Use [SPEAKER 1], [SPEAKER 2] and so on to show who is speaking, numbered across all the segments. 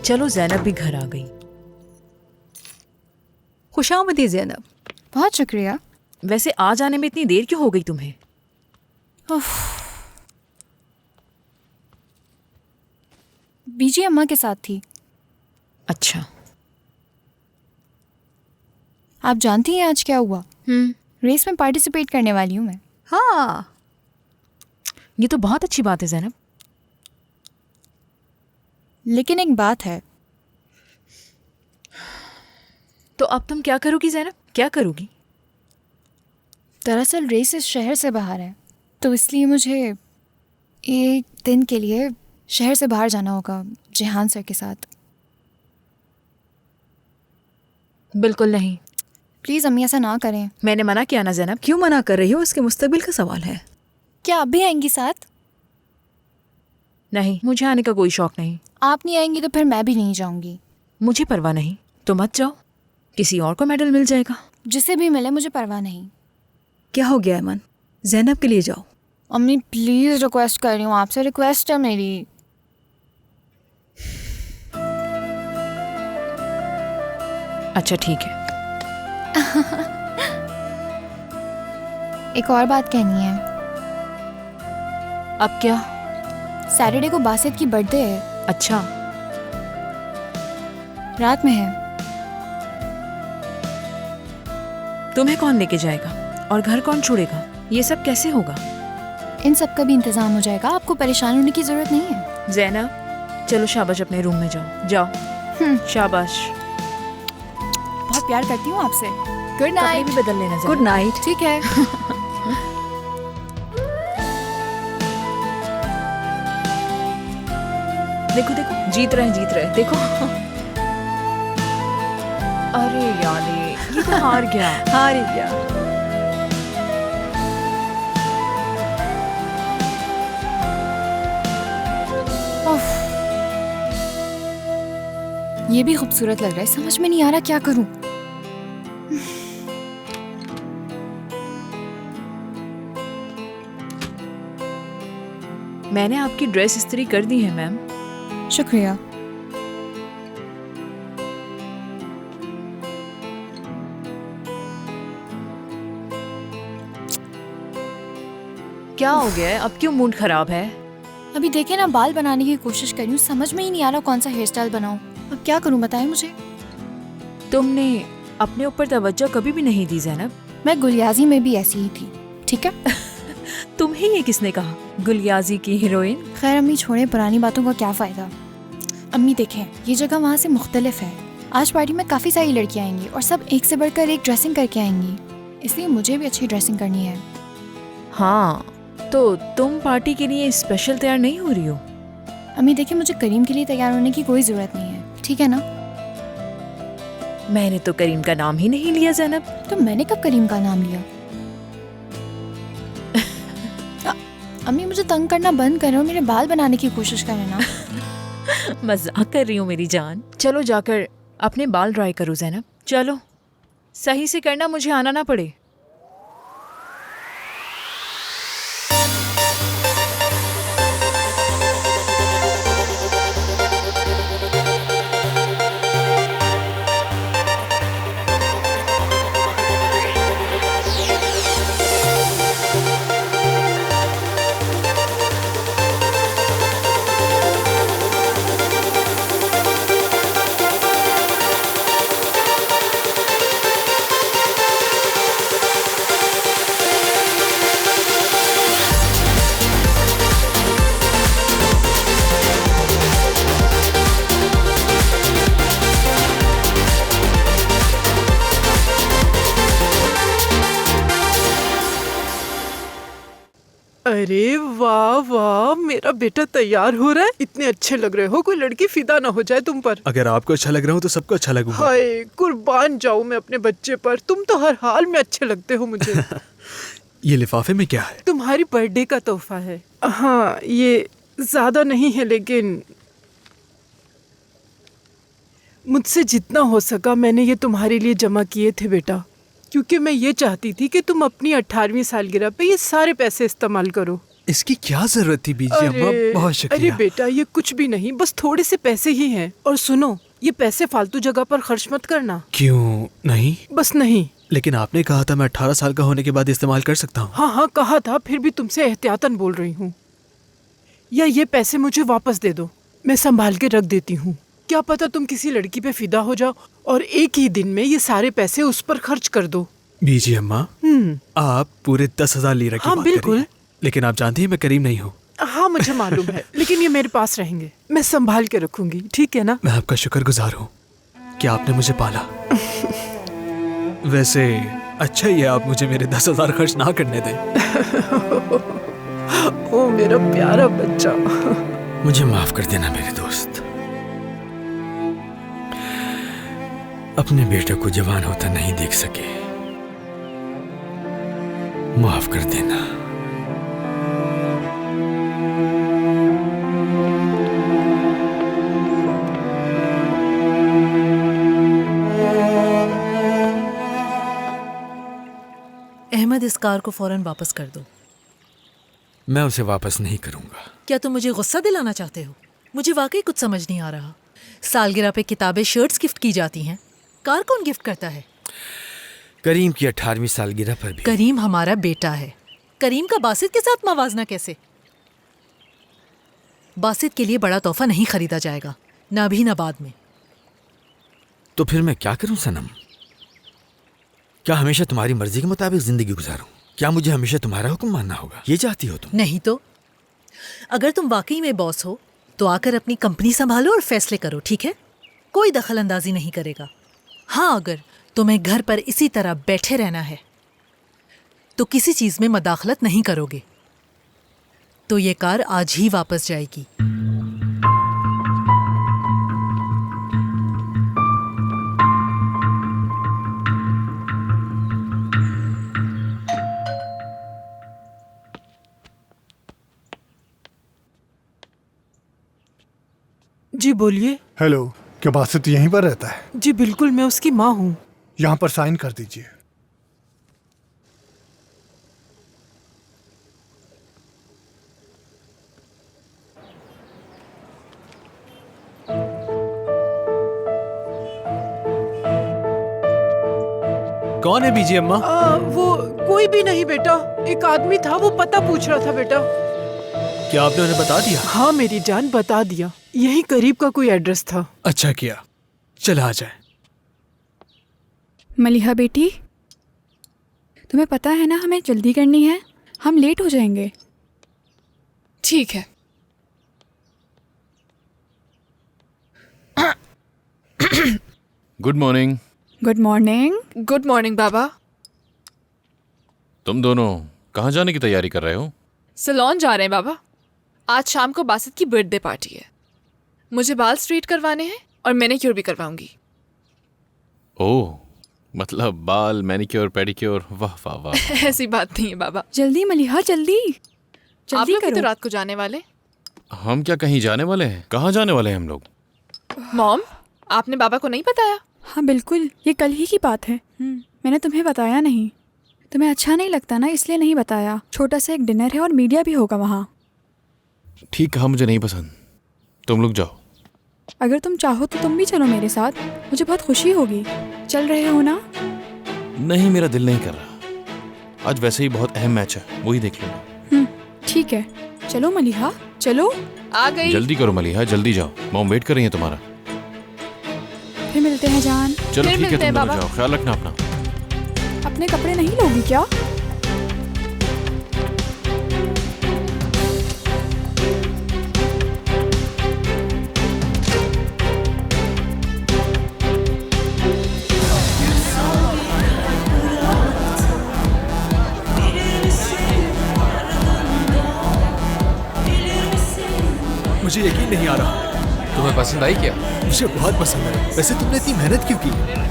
[SPEAKER 1] चलो ज़ैनब भी घर आ गई।
[SPEAKER 2] खुशामदी ज़ैनब।
[SPEAKER 3] बहुत शुक्रिया।
[SPEAKER 1] वैसे आ जाने में इतनी देर क्यों हो गई तुम्हें?
[SPEAKER 3] बीजी अम्मा के साथ थी।
[SPEAKER 1] अच्छा।
[SPEAKER 3] आप जानती हैं आज क्या हुआ? रेस में पार्टिसिपेट करने वाली हूँ मैं।
[SPEAKER 2] हाँ,
[SPEAKER 1] ये तो बहुत अच्छी बात है ज़ैनब।
[SPEAKER 3] लेकिन एक बात है।
[SPEAKER 1] तो अब तुम क्या करोगी ज़ैनब, क्या करोगी?
[SPEAKER 3] दरअसल रेस इस शहर से बाहर है, तो इसलिए मुझे एक दिन के लिए शहर से बाहर जाना होगा जेहान सर के साथ।
[SPEAKER 1] बिल्कुल नहीं।
[SPEAKER 3] प्लीज़ अम्मी ऐसा ना करें।
[SPEAKER 1] मैंने मना किया ना ज़ैनब।
[SPEAKER 2] क्यों मना कर रही हो? इसके मुस्तकबिल का सवाल है।
[SPEAKER 3] क्या आप भी आएंगी साथ?
[SPEAKER 1] नहीं, मुझे आने का कोई शौक नहीं।
[SPEAKER 3] आप नहीं आएंगी तो फिर मैं भी नहीं जाऊंगी।
[SPEAKER 1] मुझे परवाह नहीं, तो मत जाओ, किसी और को मेडल मिल जाएगा।
[SPEAKER 3] जिसे भी मिले मुझे परवाह नहीं।
[SPEAKER 2] क्या हो गया अमन? ज़ैनब के लिए जाओ।
[SPEAKER 3] अम्मी प्लीज़ रिक्वेस्ट कर रही हूँ आपसे, रिक्वेस्ट है मेरी।
[SPEAKER 1] अच्छा ठीक है।
[SPEAKER 3] एक और बात कहनी है।
[SPEAKER 1] अब क्या?
[SPEAKER 3] सैटरडे को बासित की बर्थडे है।
[SPEAKER 1] अच्छा,
[SPEAKER 3] रात में है।
[SPEAKER 1] तुम्हें कौन लेके जाएगा और घर कौन छोड़ेगा? ये सब कैसे होगा?
[SPEAKER 3] इन सब का भी इंतजाम हो जाएगा, आपको परेशान होने की जरूरत नहीं है।
[SPEAKER 1] ज़ैनब चलो शाबाश, अपने रूम में जाओ, जाओ शाबाश।
[SPEAKER 3] बहुत प्यार करती हूँ आपसे। गुड
[SPEAKER 1] कपड़े
[SPEAKER 3] नाइट।
[SPEAKER 1] भी बदल लेना ज़ैनब।
[SPEAKER 2] Good night.
[SPEAKER 3] ठीक है।
[SPEAKER 1] देखो देखो, जीत रहे देखो। अरे यार, ये तो हार गया।
[SPEAKER 2] हार ही गया।
[SPEAKER 3] उफ। ये भी खूबसूरत लग रहा है, समझ में नहीं आ रहा क्या करूं।
[SPEAKER 1] मैंने आपकी ड्रेस इस्त्री कर दी है मैम।
[SPEAKER 3] शुक्रिया।
[SPEAKER 1] क्या हो गया है? अब क्यों मूड खराब है?
[SPEAKER 3] अभी देखे ना, बाल बनाने की कोशिश कर रही हूँ, समझ में ही नहीं आ रहा कौन सा हेयर स्टाइल बनाऊं। अब क्या करूं बताएं मुझे।
[SPEAKER 1] तुमने अपने ऊपर तवज्जो कभी भी नहीं दी ज़ैनब।
[SPEAKER 3] मैं गुलियाजी में भी ऐसी ही थी, ठीक है।
[SPEAKER 1] तुम्हें ये किसने कहा, गुलियाजी की हीरोइन?
[SPEAKER 3] खैर अम्मी छोड़े, पुरानी बातों का क्या फ़ायदा। अम्मी देखें, ये जगह वहाँ से मुख्तलिफ है। आज पार्टी में काफ़ी सारी लड़कियाँ आएंगी और सब एक से बढ़कर एक ड्रेसिंग करके आएंगी, इसलिए मुझे भी अच्छी ड्रेसिंग करनी है।
[SPEAKER 1] हाँ, तो तुम पार्टी के लिए स्पेशल तैयार नहीं हो रही हो?
[SPEAKER 3] अम्मी देखिए, मुझे करीम के लिए तैयार होने की कोई ज़रूरत नहीं है, ठीक है ना।
[SPEAKER 1] मैंने तो करीम का नाम ही नहीं लिया ज़ैनब।
[SPEAKER 3] तो मैंने कब करीम का नाम लिया? अम्मी मुझे तंग करना बंद करो, मेरे बाल बनाने की कोशिश करें ना।
[SPEAKER 1] मजाक कर रही हूँ मेरी जान। चलो जाकर अपने बाल ड्राई करो ज़ैनब, चलो। सही से करना, मुझे आना ना पड़े।
[SPEAKER 4] अरे वाह वाह, मेरा बेटा तैयार हो रहा है। इतने अच्छे लग रहे हो, कोई लड़की फिदा ना हो जाए तुम पर।
[SPEAKER 5] अगर आपको अच्छा लग रहा हो तो सबको अच्छा लगूंगा।
[SPEAKER 4] हाय, कुर्बान जाऊं मैं अपने बच्चे पर। तुम तो हर हाल में अच्छे लगते हो मुझे।
[SPEAKER 5] ये लिफाफे में क्या है?
[SPEAKER 4] तुम्हारी बर्थडे का तोहफा है। हाँ, ये ज्यादा नहीं है, लेकिन मुझसे जितना हो सका मैंने ये तुम्हारे लिए जमा किए थे बेटा, क्योंकि मैं ये चाहती थी कि तुम अपनी 18वीं सालगिरह पे ये सारे पैसे इस्तेमाल करो।
[SPEAKER 5] इसकी क्या जरूरत थी बीजी अम्मा, बहुत
[SPEAKER 4] अरे
[SPEAKER 5] शुक्रिया।
[SPEAKER 4] बेटा, ये कुछ भी नहीं, बस थोड़े से पैसे ही हैं। और सुनो, ये पैसे फालतू जगह पर खर्च मत करना।
[SPEAKER 5] क्यों नहीं?
[SPEAKER 4] बस नहीं।
[SPEAKER 5] लेकिन आपने कहा था मैं 18 साल का होने के बाद इस्तेमाल कर सकता हूँ।
[SPEAKER 4] हाँ हाँ कहा था, फिर भी तुमसे एहतियातन बोल रही हूँ। या ये पैसे मुझे वापस दे दो, मैं संभाल के रख देती हूँ। क्या पता तुम किसी लड़की पे फिदा हो जाओ और एक ही दिन में ये सारे पैसे उस पर खर्च कर दो।
[SPEAKER 5] बीजी अम्मा, आप पूरे 10,000 लीरा की
[SPEAKER 4] हाँ,
[SPEAKER 5] बात
[SPEAKER 4] बिल्कुल।
[SPEAKER 5] कर रही हैं। लेकिन आप जानती हैं मैं करीम नहीं हूँ।
[SPEAKER 4] हाँ मुझे मालूम है, लेकिन ये मेरे पास रहेंगे, मैं संभाल के रखूंगी, ठीक है ना?
[SPEAKER 5] मैं आपका शुक्रगुजार हूँ कि आपने मुझे पाला। वैसे अच्छा ही है आप मुझे मेरे 10,000 खर्च ना करने दें।
[SPEAKER 4] ओ मेरा प्यारा बच्चा।
[SPEAKER 6] मुझे माफ कर देना मेरे दोस्त, अपने बेटे को जवान होता नहीं देख सके, माफ कर देना।
[SPEAKER 7] अहमद, इस कार को फौरन वापस कर दो।
[SPEAKER 6] मैं उसे वापस नहीं करूंगा।
[SPEAKER 7] क्या तुम मुझे गुस्सा दिलाना चाहते हो? मुझे वाकई कुछ समझ नहीं आ रहा। सालगिरह पे किताबें, शर्ट्स गिफ्ट की जाती हैं, कार कौन गिफ्ट करता है?
[SPEAKER 6] करीम की 18वीं सालगिरह पर भी।
[SPEAKER 7] करीम हमारा बेटा है। करीम का बासित के साथ मवाजना कैसे? बासित के लिए बड़ा तोहफा नहीं खरीदा जाएगा, ना अभी ना बाद में।
[SPEAKER 6] तो फिर मैं क्या करूं सनम? क्या हमेशा तुम्हारी मर्जी के मुताबिक जिंदगी गुजारूं? क्या मुझे हमेशा तुम्हारा हुक्म मानना होगा? ये चाहती हो तुम?
[SPEAKER 7] नहीं तो? अगर तुम वाकई में बॉस हो तो आकर अपनी कंपनी संभालो और फैसले करो, ठीक है? कोई दखल अंदाजी नहीं करेगा। हाँ, अगर तुम्हें घर पर इसी तरह बैठे रहना है तो किसी चीज में मदाखलत नहीं करोगे तो ये कार आज ही वापस जाएगी।
[SPEAKER 4] जी बोलिए।
[SPEAKER 8] हेलो, क्या बासित यहीं पर रहता है?
[SPEAKER 4] जी बिल्कुल, मैं उसकी माँ हूँ।
[SPEAKER 8] यहाँ पर साइन कर दीजिए।
[SPEAKER 5] कौन है बीजी अम्मा?
[SPEAKER 4] वो कोई भी नहीं बेटा, एक आदमी था, वो पता पूछ रहा था बेटा।
[SPEAKER 5] क्या आपने उन्हें बता दिया?
[SPEAKER 4] हाँ मेरी जान, बता दिया। यही करीब का कोई एड्रेस था।
[SPEAKER 5] अच्छा किया, चला आ जाए।
[SPEAKER 3] मलिहा बेटी, तुम्हें पता है ना हमें जल्दी करनी है, हम लेट हो जाएंगे।
[SPEAKER 9] ठीक है।
[SPEAKER 10] Good morning.
[SPEAKER 3] Good morning.
[SPEAKER 9] Good morning बाबा।
[SPEAKER 10] तुम दोनों कहाँ जाने की तैयारी कर रहे हो?
[SPEAKER 9] सैलून जा रहे हैं बाबा। आज शाम को बासित की बर्थडे पार्टी है। मुझे बाल स्ट्रेट करवाने हैं और मैनिक्योर भी करवाऊंगी।
[SPEAKER 10] ओह, मतलब बाल, मैनिक्योर, पेडिक्योर, वाह वाह वाह।
[SPEAKER 9] ऐसी बात नहीं है बाबा।
[SPEAKER 3] जल्दी मलिहा, जल्दी
[SPEAKER 9] आप
[SPEAKER 3] जल्दी
[SPEAKER 9] लोग भी तो
[SPEAKER 3] करो।
[SPEAKER 9] रात को जाने वाले।
[SPEAKER 10] हम क्या कहीं जाने वाले हैं? कहाँ जाने वाले हैं हम लोग?
[SPEAKER 9] मॉम, आपने बाबा को नहीं बताया?
[SPEAKER 3] हाँ बिल्कुल, ये कल ही की बात है। मैंने तुम्हें बताया नहीं। तुम्हें अच्छा नहीं लगता ना, इसलिए नहीं बताया। छोटा सा एक डिनर है और मीडिया भी होगा वहाँ।
[SPEAKER 10] ठीक कहा, मुझे नहीं पसंद, तुम लोग जाओ।
[SPEAKER 3] अगर तुम चाहो तो तुम भी चलो मेरे साथ, मुझे बहुत खुशी होगी। चल रहे हो ना?
[SPEAKER 10] नहीं, मेरा दिल नहीं कर रहा। आज वैसे ही बहुत अहम मैच है, वही देख लूंगा।
[SPEAKER 3] ठीक है, चलो मलिहा, चलो।
[SPEAKER 9] आ गई।
[SPEAKER 10] जल्दी करो मलिहा, जल्दी जाओ, मॉम वेट कर रही है तुम्हारा।
[SPEAKER 3] फिर मिलते हैं जान।
[SPEAKER 10] चलो
[SPEAKER 9] फिर
[SPEAKER 10] ठीक है,
[SPEAKER 9] मिलते हैं
[SPEAKER 10] तुम दोनों
[SPEAKER 9] बाबा।
[SPEAKER 10] जाओ, ख्याल रखना अपना।
[SPEAKER 3] अपने कपड़े नहीं लोगी क्या?
[SPEAKER 5] मुझे यकीन नहीं आ रहा।
[SPEAKER 11] तुम्हें पसंद आई क्या?
[SPEAKER 5] मुझे बहुत पसंद है। वैसे तुमने इतनी मेहनत क्यों की?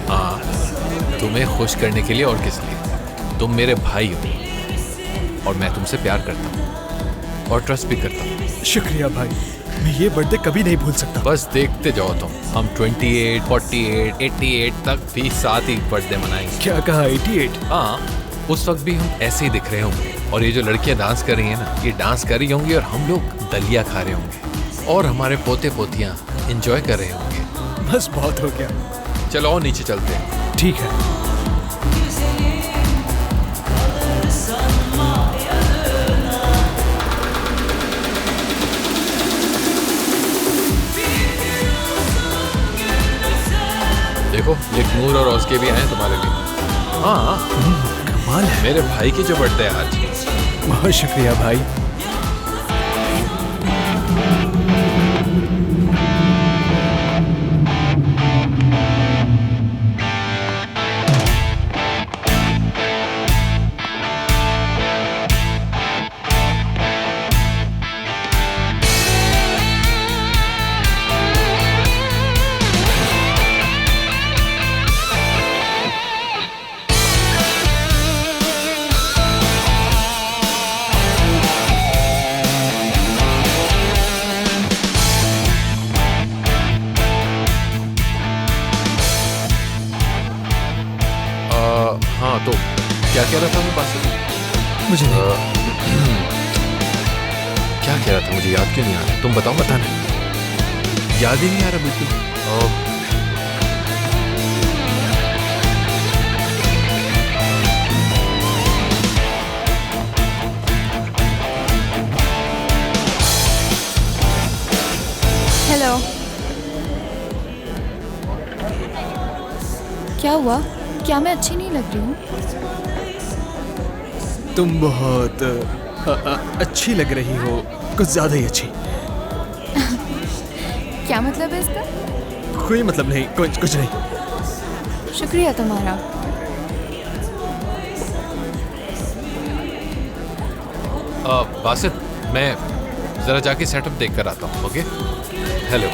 [SPEAKER 11] हाँ, तुम्हें खुश करने के लिए और किस लिए। तुम मेरे भाई हो और मैं तुमसे प्यार करता हूँ और ट्रस्ट भी करता हूँ।
[SPEAKER 5] शुक्रिया भाई, मैं ये बर्थडे कभी नहीं भूल सकता।
[SPEAKER 11] बस देखते जाओ तुम, हम 28, 48, 88 तक भी साथ ही बर्थडे मनाएंगे।
[SPEAKER 5] क्या कहा? 88?
[SPEAKER 11] हाँ, उस वक्त भी हम ऐसे ही दिख रहे होंगे और ये जो लड़कियां डांस कर रही हैं ना, ये डांस कर रही होंगी और हम लोग दलिया खा रहे होंगे और हमारे पोते पोतियां एंजॉय कर रहे होंगे।
[SPEAKER 5] बस बहुत हो गया,
[SPEAKER 11] चलो और नीचे चलते हैं।
[SPEAKER 5] ठीक है।
[SPEAKER 11] देखो ये नूर और औस के भी आए हैं तुम्हारे लिए। हाँ
[SPEAKER 5] कमाल है।
[SPEAKER 11] मेरे भाई की जो बर्थडे है आज।
[SPEAKER 5] बहुत शुक्रिया भाई।
[SPEAKER 11] हाँ तो क्या कह रहा था मैं बासित?
[SPEAKER 5] मुझे
[SPEAKER 11] क्या कह रहा था मुझे याद क्यों नहीं आ रहा? तुम बताओ। बताना याद ही नहीं आ रहा बिल्कुल।
[SPEAKER 3] हेलो, क्या हुआ? क्या मैं अच्छी नहीं लग रही हूँ?
[SPEAKER 5] तुम बहुत अच्छी लग रही हो, कुछ ज्यादा ही अच्छी।
[SPEAKER 3] क्या मतलब है इसका?
[SPEAKER 5] कोई मतलब नहीं, कुछ नहीं।
[SPEAKER 3] शुक्रिया तुम्हारा।
[SPEAKER 11] बासित मैं जरा जाके सेटअप देख कर आता हूँ। Okay, hello.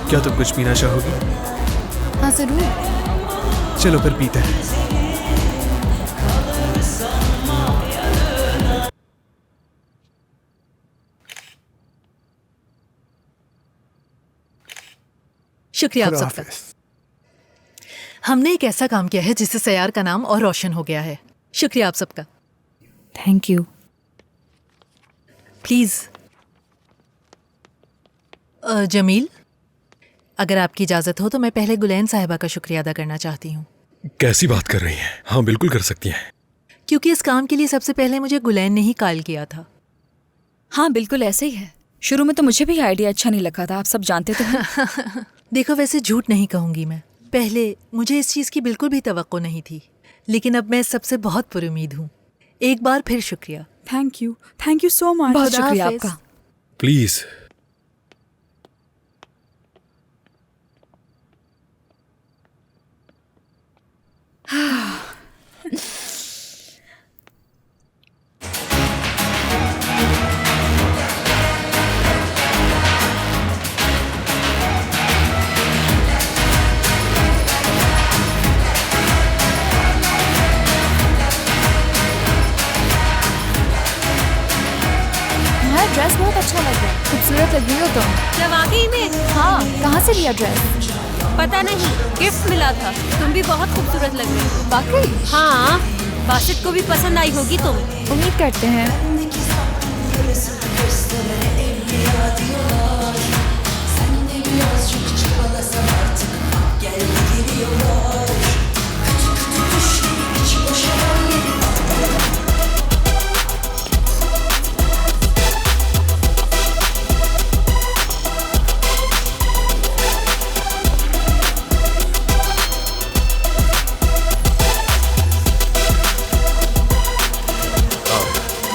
[SPEAKER 5] क्या तुम कुछ पीना चाहोगी?
[SPEAKER 3] हाँ जरूर।
[SPEAKER 5] चलो फिर पीते हैं।
[SPEAKER 7] शुक्रिया आप सबका। हमने एक ऐसा काम किया है जिससे सयार का नाम और रोशन हो गया है। शुक्रिया आप सबका।
[SPEAKER 3] Thank you.
[SPEAKER 7] प्लीज जमील, अगर आपकी इजाजत हो तो मैं पहले गुलैन साहिबा का शुक्रिया अदा करना चाहती हूँ।
[SPEAKER 12] कैसी बात कर रही हैं? हाँ बिल्कुल कर सकती हैं।
[SPEAKER 7] क्योंकि इस काम के लिए सबसे पहले मुझे गुलैन ने ही कॉल किया था।
[SPEAKER 13] हाँ बिल्कुल ऐसे ही है। शुरू में तो मुझे भी आइडिया अच्छा नहीं लगा था, आप सब जानते तो हैं।
[SPEAKER 7] देखो वैसे झूठ नहीं कहूंगी मैं, पहले मुझे इस चीज की बिल्कुल भी तवक्को नहीं थी, लेकिन अब मैं सबसे बहुत पुरुमीद हूँ। एक बार फिर शुक्रिया।
[SPEAKER 13] Thank you so much. बहुत शुक्रिया आपका।
[SPEAKER 12] प्लीज
[SPEAKER 3] ड्रेस बहुत अच्छा लग रहा है, खूबसूरत लग रही हो तुम।
[SPEAKER 14] क्या वाकई में?
[SPEAKER 3] हाँ, कहाँ से लिया ड्रेस?
[SPEAKER 14] पता नहीं, गिफ्ट मिला था। तुम भी बहुत खूबसूरत लग रही हो।
[SPEAKER 3] वाकई?
[SPEAKER 14] हाँ, बासित को भी पसंद आई होगी तुम।
[SPEAKER 3] उम्मीद करते हैं।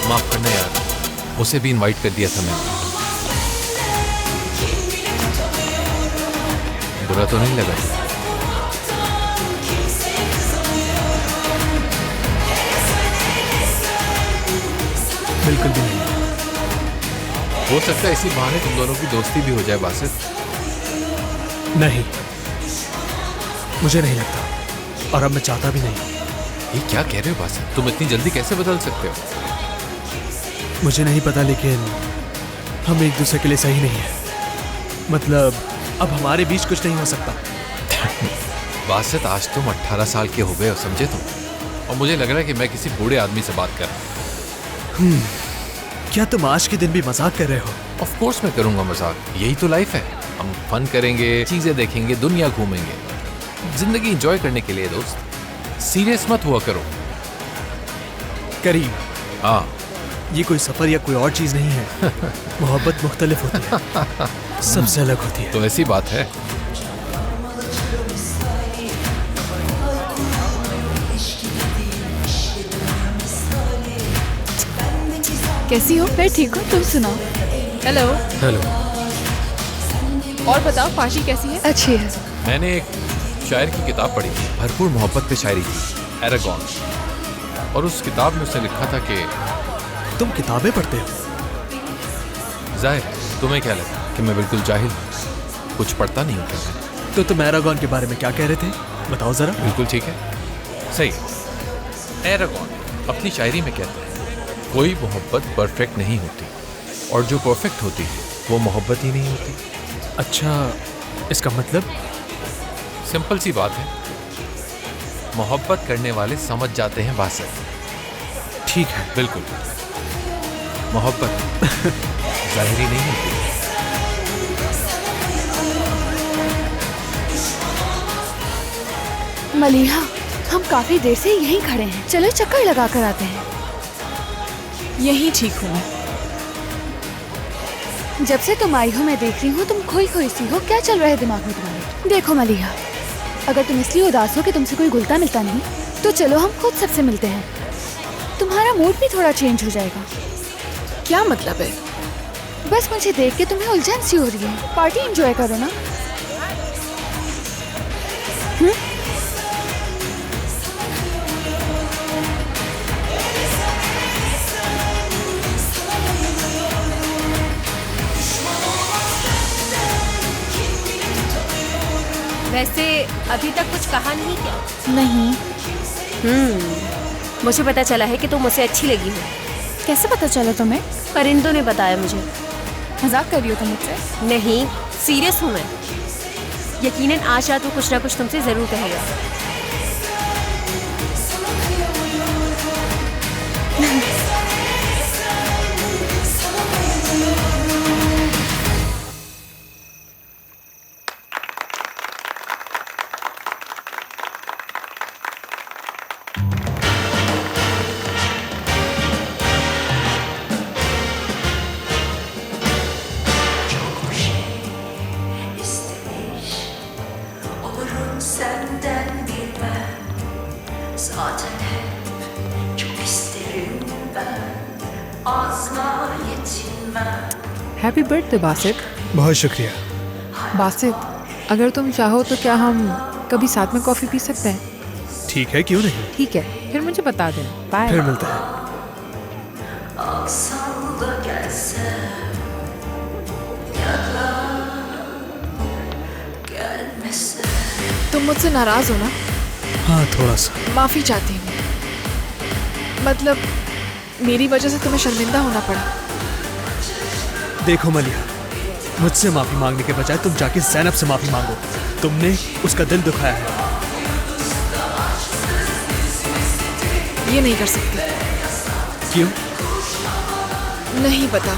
[SPEAKER 11] माफ करना यार, उसे भी इनवाइट कर दिया था मैंने। बुरा तो नहीं लगा?
[SPEAKER 5] बिल्कुल भी नहीं।
[SPEAKER 11] हो सकता है इसी बहाने तुम दोनों की दोस्ती भी हो जाए बासित।
[SPEAKER 5] नहीं, मुझे नहीं लगता, और अब मैं चाहता भी नहीं।
[SPEAKER 11] ये क्या कह रहे हो बासित? तुम इतनी जल्दी कैसे बदल सकते हो?
[SPEAKER 5] मुझे नहीं पता, लेकिन हम एक दूसरे के लिए सही नहीं है। मतलब अब हमारे बीच कुछ नहीं हो सकता।
[SPEAKER 11] बासित, आज तुम 18 साल के हो गए हो, समझे तुम? और मुझे लग रहा है कि मैं किसी बूढ़े आदमी से बात कर रहा हूँ।
[SPEAKER 5] क्या तुम आज के दिन भी मजाक कर रहे हो?
[SPEAKER 11] ऑफ कोर्स मैं करूंगा मजाक, यही तो लाइफ है। हम फन करेंगे, चीजें देखेंगे, दुनिया घूमेंगे, जिंदगी एंजॉय करने के लिए दोस्त। सीरियस मत हुआ करो।
[SPEAKER 5] करीम,
[SPEAKER 11] हाँ,
[SPEAKER 5] ये कोई सफर या कोई और चीज नहीं है। मोहब्बत मुख्तलिफ होती है, सबसे अलग होती है।
[SPEAKER 11] तो ऐसी बात है।
[SPEAKER 3] कैसी हो? मैं ठीक हूँ, तुम सुनाओ।
[SPEAKER 9] हेलो।
[SPEAKER 5] हेलो।
[SPEAKER 9] और बताओ, पार्टी कैसी है?
[SPEAKER 3] अच्छी है।
[SPEAKER 11] मैंने एक शायर की किताब पढ़ी थी, भरपूर मोहब्बत पे शायरी थी, एरागॉन। और उस किताब में उसने लिखा था कि
[SPEAKER 5] तुम किताबें पढ़ते हो?
[SPEAKER 11] जाहिर है, तुम्हें क्या लगा कि मैं बिल्कुल जाहिल हूँ, कुछ पढ़ता नहीं हूँ क्या मैं?
[SPEAKER 5] तो तुम एरागॉन के बारे में क्या कह रहे थे, बताओ जरा।
[SPEAKER 11] बिल्कुल ठीक है, सही। एरागॉन अपनी शायरी में कहता है, कोई मोहब्बत परफेक्ट नहीं होती, और जो परफेक्ट होती है वो मोहब्बत ही नहीं होती।
[SPEAKER 5] अच्छा, इसका मतलब?
[SPEAKER 11] सिंपल सी बात है, मोहब्बत करने वाले समझ जाते हैं बासित।
[SPEAKER 5] ठीक है,
[SPEAKER 11] बिल्कुल। मोहब्बत जाहिरी नहीं होती।
[SPEAKER 3] मलिहा, हम काफी देर से यहीं खड़े हैं, चलो चक्कर लगा कर आते हैं।
[SPEAKER 9] यहीं ठीक हूँ मैं।
[SPEAKER 3] जब से तुम आई हो मैं देख रही हूँ तुम खोई खोई सी हो। क्या चल रहा है दिमाग में तुम्हारे? देखो मलिहा, अगर तुम इसलिए उदास हो कि तुमसे कोई घुलता मिलता नहीं, तो चलो हम खुद सबसे मिलते हैं, तुम्हारा मूड भी थोड़ा चेंज हो जाएगा।
[SPEAKER 9] क्या मतलब है?
[SPEAKER 3] बस मुझे देख के तुम्हें उलझन सी हो रही है, पार्टी एंजॉय करो ना।
[SPEAKER 14] वैसे अभी तक कुछ कहा नहीं क्या?
[SPEAKER 3] नहीं।
[SPEAKER 14] मुझे पता चला है कि तुम मुझसे अच्छी लगी हो।
[SPEAKER 3] कैसे पता चला तुम्हें?
[SPEAKER 14] परिंदों ने बताया मुझे।
[SPEAKER 3] मजाक कर रही हो तुम मुझसे?
[SPEAKER 14] नहीं, सीरियस हूँ मैं। यकीनन आज रात वो कुछ ना कुछ तुमसे जरूर कहेगा।
[SPEAKER 4] Happy birthday Basit.
[SPEAKER 5] बहुत शुक्रिया।
[SPEAKER 4] बासित, अगर तुम चाहो तो क्या हम कभी साथ में कॉफ़ी पी सकते हैं?
[SPEAKER 5] ठीक है, क्यों नहीं।
[SPEAKER 4] ठीक है, फिर मुझे बता देना। बाय।
[SPEAKER 5] फिर मिलते हैं।
[SPEAKER 9] तुम मुझसे नाराज हो ना?
[SPEAKER 5] हाँ, थोड़ा सा।
[SPEAKER 9] माफी चाहती हूँ। मतलब मेरी वजह से तुम्हें शर्मिंदा होना पड़ा।
[SPEAKER 5] देखो मलिहा, मुझसे माफी मांगने के बजाय तुम जाके ज़ैनब से माफी मांगो। तुमने उसका दिल दुखाया है।
[SPEAKER 9] ये नहीं कर सकती।
[SPEAKER 5] क्यों?
[SPEAKER 9] नहीं पता,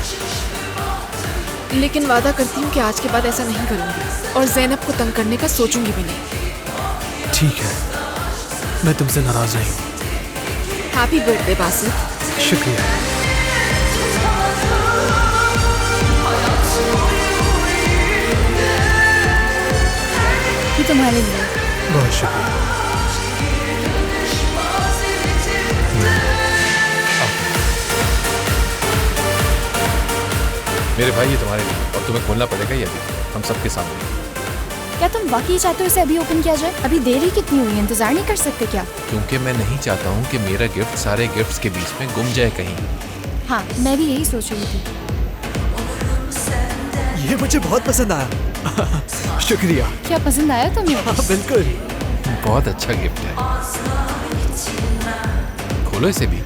[SPEAKER 9] लेकिन वादा करती हूँ कि आज के बाद ऐसा नहीं करूँगी और ज़ैनब को तंग करने का सोचूंगी भी नहीं।
[SPEAKER 5] ठीक है, मैं तुमसे नाराज नहीं हूँ।
[SPEAKER 9] Happy birthday Basit.
[SPEAKER 5] शुक्रिया।
[SPEAKER 3] ये तुम्हारे लिए।
[SPEAKER 5] बहुत शुक्रिया।
[SPEAKER 11] मेरे भाई, ये तुम्हारे लिए, और तुम्हें खोलना पड़ेगा ये अभी हम सबके सामने।
[SPEAKER 3] क्या तुम वाकई चाहते हो इसे अभी ओपन किया जाए? अभी देर ही कितनी हुई है, इंतजार नहीं कर सकते क्या?
[SPEAKER 11] क्योंकि मैं नहीं चाहता हूँ कि मेरा गिफ्ट सारे गिफ्ट्स के बीच में गुम जाए कहीं।
[SPEAKER 3] हाँ, मैं भी यही सोच रही थी।
[SPEAKER 5] ये मुझे बहुत पसंद आया। शुक्रिया।
[SPEAKER 3] क्या पसंद आया तुम्हें?
[SPEAKER 5] हाँ, बिल्कुल।
[SPEAKER 11] बहुत अच्छा गिफ्ट है। खोलो इसे भी।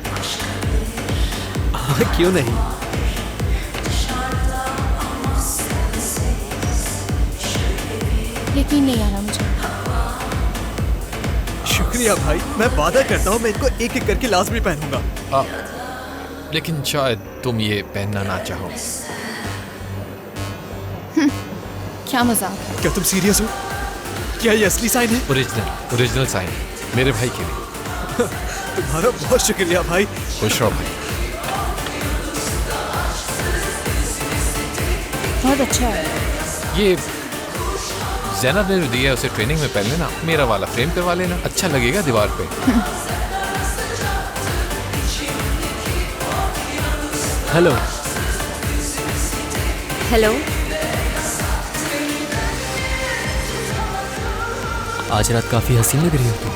[SPEAKER 5] हाँ, क्यों नहीं।
[SPEAKER 3] यकीन नहीं आ रहा मुझे।
[SPEAKER 5] शुक्रिया भाई, मैं वादा करता हूँ मैं इनको एक एक करके लाजमी पहनूंगा।
[SPEAKER 11] लेकिन शायद तुम ये पहनना ना चाहो।
[SPEAKER 3] क्या मजाक है।
[SPEAKER 5] क्या तुम सीरियस हो? क्या ये असली साइन है?
[SPEAKER 11] ओरिजिनल साइन मेरे भाई के लिए।
[SPEAKER 5] तुम्हारा बहुत शुक्रिया भाई।
[SPEAKER 11] खुश रहो भाई।
[SPEAKER 3] बहुत अच्छा है।
[SPEAKER 11] ये ज़ैनब ने जो दिया है उसे ट्रेनिंग में पहन लेना, मेरा वाला फ्रेम करवा लेना, अच्छा लगेगा दीवार पे।
[SPEAKER 5] हेलो।
[SPEAKER 14] हेलो।
[SPEAKER 15] आज रात काफी हसीन लग रही हो तुम।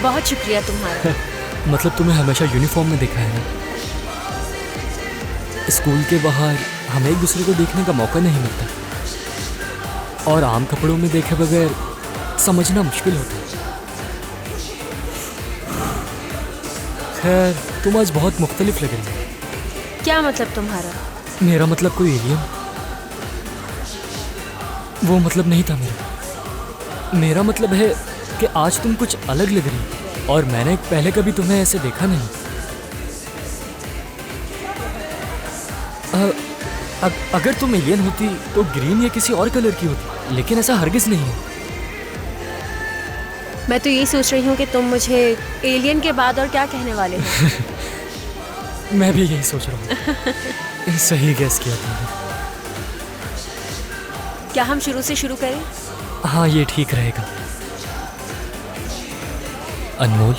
[SPEAKER 14] बहुत शुक्रिया तुम्हारा।
[SPEAKER 15] मतलब तुम्हें हमेशा यूनिफॉर्म में देखा है ना? स्कूल के बाहर हमें एक दूसरे को देखने का मौका नहीं मिलता और आम कपड़ों में देखे बगैर समझना मुश्किल होता है। खैर, तुम आज बहुत मुख्तलिफ लग रही हो।
[SPEAKER 14] क्या मतलब तुम्हारा?
[SPEAKER 15] मेरा मतलब कोई एलियन, वो मतलब नहीं था मेरा। मेरा मतलब है कि आज तुम कुछ अलग लग रही हो और मैंने पहले कभी तुम्हें ऐसे देखा नहीं। अगर तुम एलियन होती तो ग्रीन या किसी और कलर की होती, लेकिन ऐसा हरगिज नहीं है।
[SPEAKER 14] मैं तो यही सोच रही हूँ कि तुम मुझे एलियन के बाद और क्या कहने वाले हो।
[SPEAKER 15] मैं भी यही सोच रहा हूँ। सही गैस किया तुमने।
[SPEAKER 14] क्या हम शुरू से शुरू करें?
[SPEAKER 15] हाँ, ये ठीक रहेगा। अनमोल,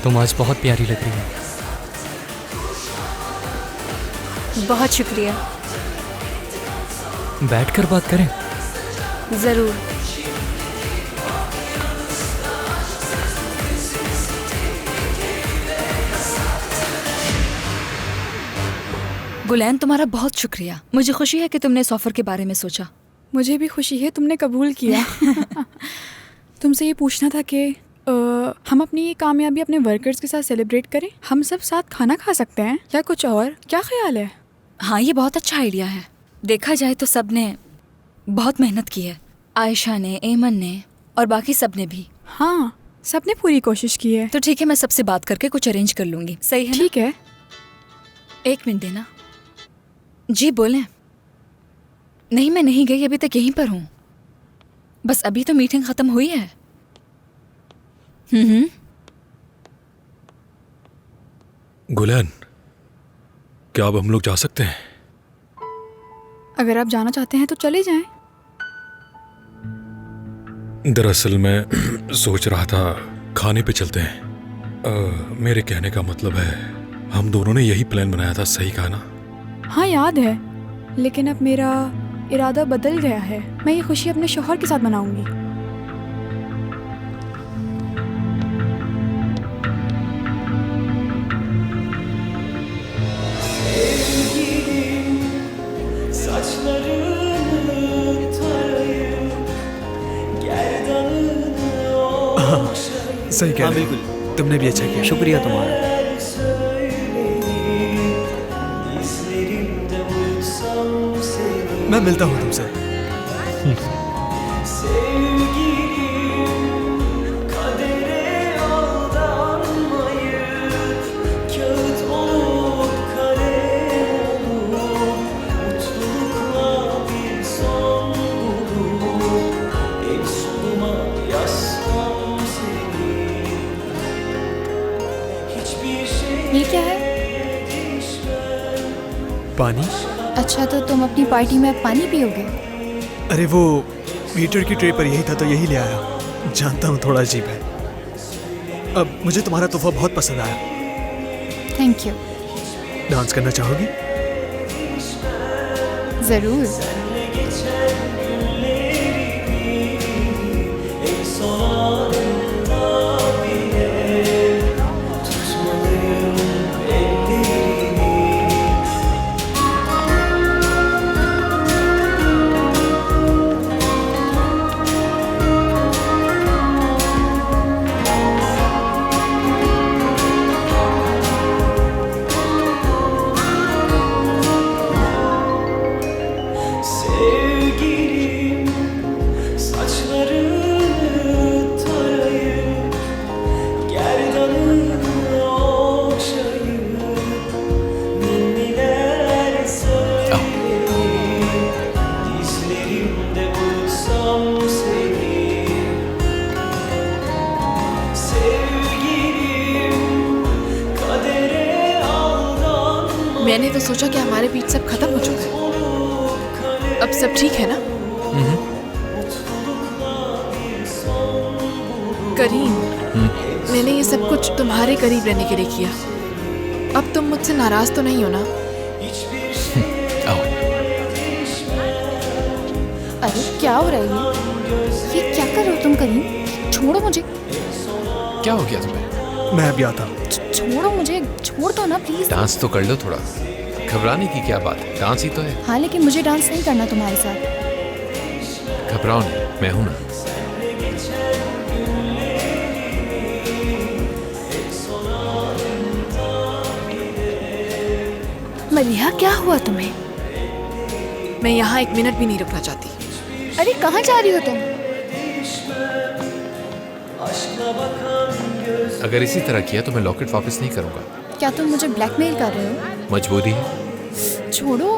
[SPEAKER 15] तुम आज बहुत प्यारी लग रही हो।
[SPEAKER 14] बहुत शुक्रिया।
[SPEAKER 15] बैठकर बात करें?
[SPEAKER 14] जरूर।
[SPEAKER 13] गुलैन, तुम्हारा बहुत शुक्रिया। मुझे खुशी है कि तुमने इस ऑफर के बारे में सोचा।
[SPEAKER 3] मुझे भी खुशी है तुमने कबूल किया। तुमसे ये पूछना था कि हम अपनी ये कामयाबी अपने वर्कर्स के साथ सेलिब्रेट करें। हम सब साथ खाना खा सकते हैं या कुछ और? क्या ख्याल है?
[SPEAKER 13] हाँ, ये बहुत अच्छा आइडिया है। देखा जाए तो सब ने बहुत मेहनत की है। आयशा ने, एमन ने और बाकी सब ने भी।
[SPEAKER 3] हाँ, सब ने पूरी कोशिश की है।
[SPEAKER 13] तो ठीक है, मैं सबसे बात करके कुछ अरेंज कर लूँगी। सही है?
[SPEAKER 3] ठीक है।
[SPEAKER 13] एक मिनट देना। जी बोलें। नहीं, मैं नहीं गई, अभी तक यहीं पर हूँ। बस अभी तो मीटिंग ख़त्म हुई है।
[SPEAKER 12] गुलैन, क्या अब हम लोग जा सकते हैं?
[SPEAKER 3] अगर आप जाना चाहते हैं तो चले जाएं।
[SPEAKER 12] दरअसल मैं सोच रहा था खाने पे चलते हैं। मेरे कहने का मतलब है हम दोनों ने यही प्लान बनाया था, सही कहा ना?
[SPEAKER 3] हाँ, याद है, लेकिन अब मेरा इरादा बदल गया है। मैं ये खुशी अपने शौहर के साथ मनाऊंगी।
[SPEAKER 5] सही कहा। बिल्कुल, तुमने भी अच्छा किया।
[SPEAKER 15] शुक्रिया तुम्हारा।
[SPEAKER 5] मैं मिलता हूँ तुमसे।
[SPEAKER 3] ये क्या है?
[SPEAKER 5] पानी।
[SPEAKER 3] अच्छा, तो तुम अपनी पार्टी में अब पानी पियोगे?
[SPEAKER 5] अरे वो मीटर की ट्रे पर यही था तो यही ले आया। जानता हूँ थोड़ा अजीब है। अब मुझे तुम्हारा तोहफा बहुत पसंद आया।
[SPEAKER 3] Thank you.
[SPEAKER 5] डांस करना चाहोगी?
[SPEAKER 3] जरूर।
[SPEAKER 9] मैंने तो सोचा कि हमारे बीच सब खत्म हो चुका है। अब सब ठीक है ना? करीम, मैंने ये सब कुछ तुम्हारे करीब रहने के लिए किया। अब तुम मुझसे नाराज तो नहीं हो ना?
[SPEAKER 3] अरे क्या हो रहा है ये क्या कर रहे हो तुम करीम? छोड़ो मुझे।
[SPEAKER 11] क्या हो गया तुम्हें?
[SPEAKER 5] मैं अभी आता।
[SPEAKER 3] छोड़ो मुझे, छोड़ दो ना प्लीज।
[SPEAKER 11] डांस तो कर लो थोड़ा, घबराने की क्या बात है, डांस ही तो है।
[SPEAKER 3] हाँ लेकिन मुझे डांस नहीं करना तुम्हारे साथ।
[SPEAKER 11] घबराओ नहीं, मैं हूं ना।
[SPEAKER 3] मलिहा क्या हुआ तुम्हें?
[SPEAKER 9] मैं यहाँ 1 मिनट भी नहीं रुकना चाहती।
[SPEAKER 3] अरे कहाँ जा रही हो तुम?
[SPEAKER 11] अगर इसी तरह किया तो मैं लॉकेट वापस नहीं करूंगा।
[SPEAKER 3] क्या तुम मुझे ब्लैकमेल कर रहे हो?
[SPEAKER 11] मजबूरी है।
[SPEAKER 3] छोड़ो।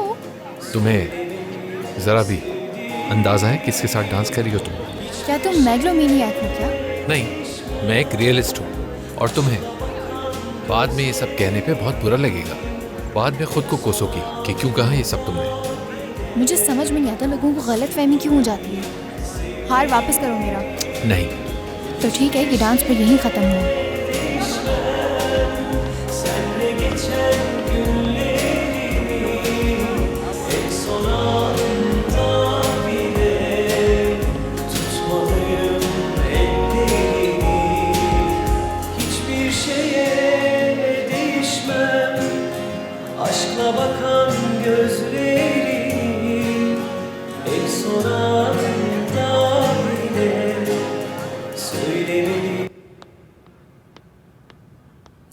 [SPEAKER 11] तुम्हें जरा भी अंदाजा है किसके साथ डांस कर रही हो तुम?
[SPEAKER 3] क्या तुम मेगलोमेनियाक हो क्या?
[SPEAKER 11] नहीं, मैं एक रियलिस्ट हूँ। और तुम्हें बाद में ये सब कहने पे बहुत बुरा लगेगा। बाद में खुद को कोसोगी कि क्यों कहा ये सब तुमने।
[SPEAKER 3] मुझे समझ में नहीं आता लोगों को गलतफहमी क्यों हो जाती है। हार वापस करो मेरा।
[SPEAKER 11] नहीं।
[SPEAKER 3] तो ठीक है कि डांस पे यहीं खत्म हो।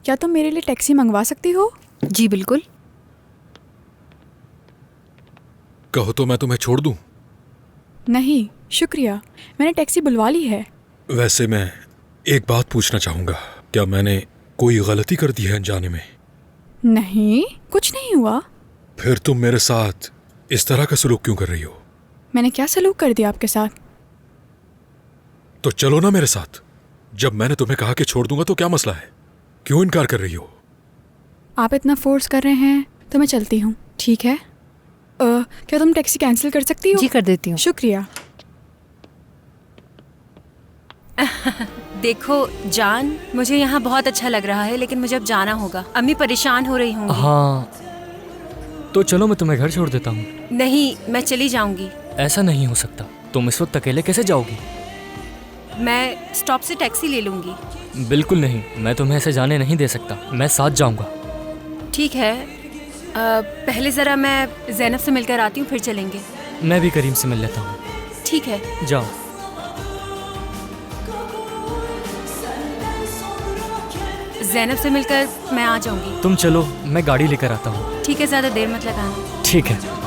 [SPEAKER 16] क्या तुम मेरे लिए टैक्सी मंगवा सकती हो?
[SPEAKER 2] जी बिल्कुल।
[SPEAKER 12] कहो तो मैं तुम्हें छोड़ दूं?
[SPEAKER 16] नहीं शुक्रिया, मैंने टैक्सी बुलवा ली है।
[SPEAKER 12] वैसे मैं एक बात पूछना चाहूंगा, क्या मैंने कोई गलती कर दी है अनजाने में?
[SPEAKER 16] नहीं, कुछ नहीं हुआ।
[SPEAKER 12] फिर तुम मेरे साथ इस तरह का सलूक क्यों कर रही हो?
[SPEAKER 16] मैंने क्या सलूक कर दिया आपके साथ?
[SPEAKER 12] तो चलो ना मेरे साथ। जब मैंने तुम्हें कहा कि छोड़ दूंगा तो क्या मसला है? क्यों इनकार कर रही हो?
[SPEAKER 16] आप इतना फोर्स कर रहे हैं तो मैं चलती हूँ, ठीक है? क्या तुम टैक्सी कैंसिल कर सकती हो?
[SPEAKER 2] जी कर देती हूँ।
[SPEAKER 16] शुक्रिया।
[SPEAKER 14] देखो जान, मुझे यहाँ बहुत अच्छा लग रहा है लेकिन मुझे अब जाना होगा। अम्मी परेशान हो रही होंगी।
[SPEAKER 15] हाँ तो चलो मैं तुम्हें घर छोड़ देता हूँ।
[SPEAKER 14] नहीं, मैं चली जाऊंगी।
[SPEAKER 15] ऐसा नहीं हो सकता, तुम इस वक्त अकेले कैसे जाओगी?
[SPEAKER 14] मैं स्टॉप से टैक्सी ले लूंगी।
[SPEAKER 15] बिल्कुल नहीं, मैं तुम्हें ऐसे जाने नहीं दे सकता, मैं साथ जाऊंगा।
[SPEAKER 14] ठीक है, पहले ज़रा मैं ज़ैनब से मिलकर आती हूँ, फिर चलेंगे।
[SPEAKER 15] मैं भी करीम से मिल लेता हूँ।
[SPEAKER 14] ठीक है,
[SPEAKER 15] जाओ।
[SPEAKER 14] ज़ैनब से मिलकर मैं आ जाऊंगी।
[SPEAKER 15] तुम चलो, मैं गाड़ी लेकर आता हूँ।
[SPEAKER 14] ठीक है, ज़्यादा देर मत लगाना।
[SPEAKER 15] ठीक है।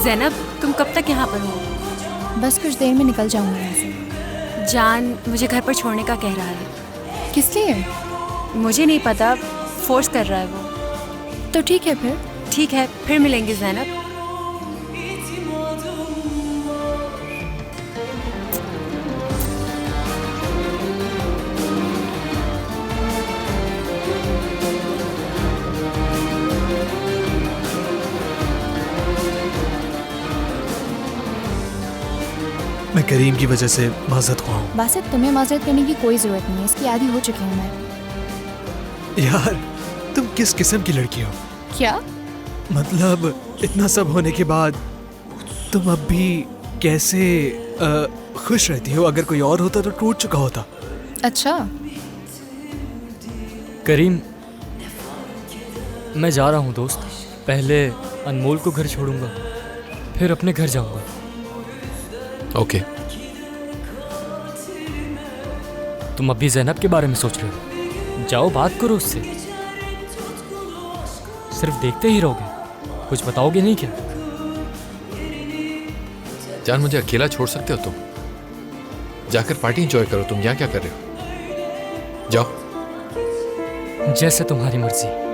[SPEAKER 14] ज़ैनब, तुम कब तक यहाँ पर हो?
[SPEAKER 3] बस कुछ देर में निकल जाऊंगा यहाँ से।
[SPEAKER 14] जान मुझे घर पर छोड़ने का कह रहा है।
[SPEAKER 3] किस लिए?
[SPEAKER 14] मुझे नहीं पता, फोर्स कर रहा है वो।
[SPEAKER 3] तो ठीक है फिर।
[SPEAKER 14] ठीक है, फिर मिलेंगे ज़ैनब।
[SPEAKER 5] मैं करीम की वजह से माजरत ख्वाह हूँ।
[SPEAKER 3] बासित, तुम्हें माजरत करने की कोई ज़रूरत नहीं है, इसकी आदी हो चुकी हूँ मैं।
[SPEAKER 5] यार तुम किस किस्म की लड़की हो?
[SPEAKER 3] क्या
[SPEAKER 5] मतलब इतना सब होने के बाद तुम अब भी कैसे खुश रहती हो? अगर कोई और होता तो टूट चुका होता।
[SPEAKER 3] अच्छा
[SPEAKER 15] करीम, मैं जा रहा हूँ दोस्त। पहले अनमोल को घर छोड़ूंगा, फिर अपने घर जाऊंगा।
[SPEAKER 11] ओके।
[SPEAKER 15] तुम अभी ज़ैनब के बारे में सोच रहे हो? जाओ बात करो उससे। सिर्फ देखते ही रहोगे, कुछ बताओगे नहीं क्या?
[SPEAKER 11] जान मुझे अकेला छोड़ सकते हो तुम? जाकर पार्टी एंजॉय करो। तुम यहाँ क्या कर रहे हो? जाओ।
[SPEAKER 15] जैसे तुम्हारी मर्जी।